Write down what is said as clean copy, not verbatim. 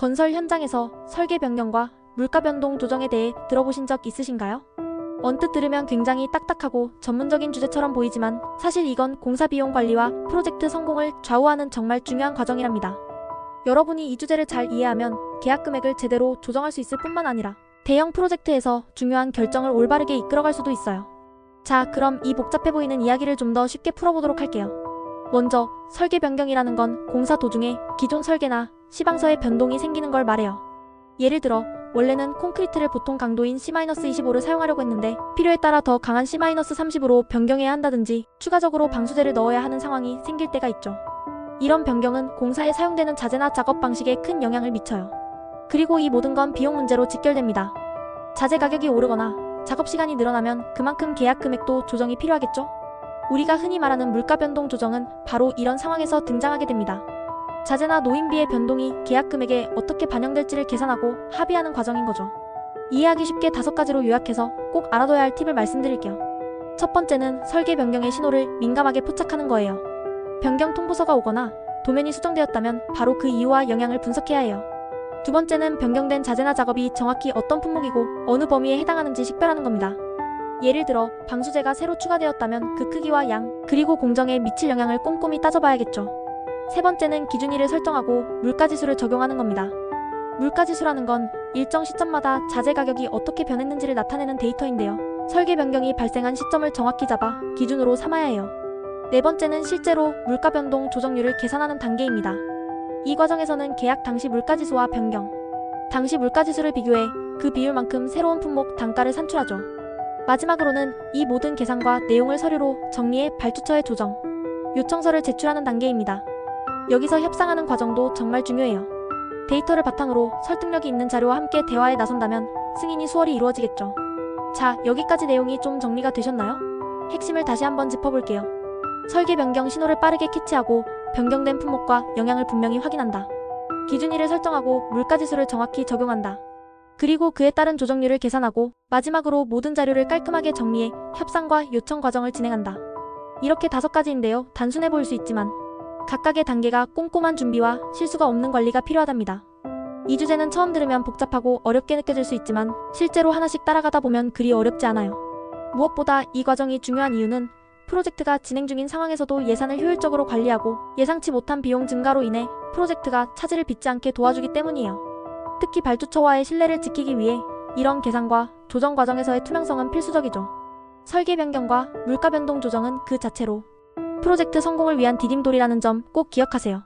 건설 현장에서 설계 변경과 물가 변동 조정에 대해 들어보신 적 있으신가요? 언뜻 들으면 굉장히 딱딱하고 전문적인 주제처럼 보이지만 사실 이건 공사 비용 관리와 프로젝트 성공을 좌우하는 정말 중요한 과정이랍니다. 여러분이 이 주제를 잘 이해하면 계약 금액을 제대로 조정할 수 있을 뿐만 아니라 대형 프로젝트에서 중요한 결정을 올바르게 이끌어갈 수도 있어요. 자, 그럼 이 복잡해 보이는 이야기를 좀 더 쉽게 풀어보도록 할게요. 먼저 설계 변경이라는 건 공사 도중에 기존 설계나 시방서의 변동이 생기는 걸 말해요. 예를 들어 원래는 콘크리트를 보통 강도인 C-25를 사용하려고 했는데 필요에 따라 더 강한 C-30으로 변경해야 한다든지 추가적으로 방수제를 넣어야 하는 상황이 생길 때가 있죠. 이런 변경은 공사에 사용되는 자재나 작업 방식에 큰 영향을 미쳐요. 그리고 이 모든 건 비용 문제로 직결됩니다. 자재 가격이 오르거나 작업 시간이 늘어나면 그만큼 계약 금액도 조정이 필요하겠죠? 우리가 흔히 말하는 물가 변동 조정은 바로 이런 상황에서 등장하게 됩니다. 자재나 노인비의 변동이 계약 금액에 어떻게 반영될지를 계산하고 합의하는 과정인 거죠. 이해하기 쉽게 5가지로 요약해서 꼭 알아둬야 할 팁을 말씀드릴게요. 첫 번째는 설계 변경의 신호를 민감하게 포착하는 거예요. 변경 통보서가 오거나 도면이 수정되었다면 바로 그 이유와 영향을 분석해야 해요. 두 번째는 변경된 자재나 작업이 정확히 어떤 품목이고 어느 범위에 해당하는지 식별하는 겁니다. 예를 들어 방수제가 새로 추가되었다면 그 크기와 양, 그리고 공정에 미칠 영향을 꼼꼼히 따져봐야겠죠. 세 번째는 기준일을 설정하고 물가지수를 적용하는 겁니다. 물가지수라는 건 일정 시점마다 자재 가격이 어떻게 변했는지를 나타내는 데이터인데요. 설계 변경이 발생한 시점을 정확히 잡아 기준으로 삼아야 해요. 네 번째는 실제로 물가 변동 조정률을 계산하는 단계입니다. 이 과정에서는 계약 당시 물가지수와 변경, 당시 물가지수를 비교해 그 비율만큼 새로운 품목 단가를 산출하죠. 마지막으로는 이 모든 계산과 내용을 서류로 정리해 발주처에 조정, 요청서를 제출하는 단계입니다. 여기서 협상하는 과정도 정말 중요해요. 데이터를 바탕으로 설득력이 있는 자료와 함께 대화에 나선다면 승인이 수월히 이루어지겠죠. 자, 여기까지 내용이 좀 정리가 되셨나요? 핵심을 다시 한번 짚어볼게요. 설계 변경 신호를 빠르게 캐치하고 변경된 품목과 영향을 분명히 확인한다. 기준일을 설정하고 물가지수를 정확히 적용한다. 그리고 그에 따른 조정률을 계산하고 마지막으로 모든 자료를 깔끔하게 정리해 협상과 요청 과정을 진행한다. 이렇게 5가지인데요. 단순해 보일 수 있지만 각각의 단계가 꼼꼼한 준비와 실수가 없는 관리가 필요하답니다. 이 주제는 처음 들으면 복잡하고 어렵게 느껴질 수 있지만 실제로 하나씩 따라가다 보면 그리 어렵지 않아요. 무엇보다 이 과정이 중요한 이유는 프로젝트가 진행 중인 상황에서도 예산을 효율적으로 관리하고 예상치 못한 비용 증가로 인해 프로젝트가 차질을 빚지 않게 도와주기 때문이에요. 특히 발주처와의 신뢰를 지키기 위해 이런 계산과 조정 과정에서의 투명성은 필수적이죠. 설계 변경과 물가 변동 조정은 그 자체로 프로젝트 성공을 위한 디딤돌이라는 점 꼭 기억하세요.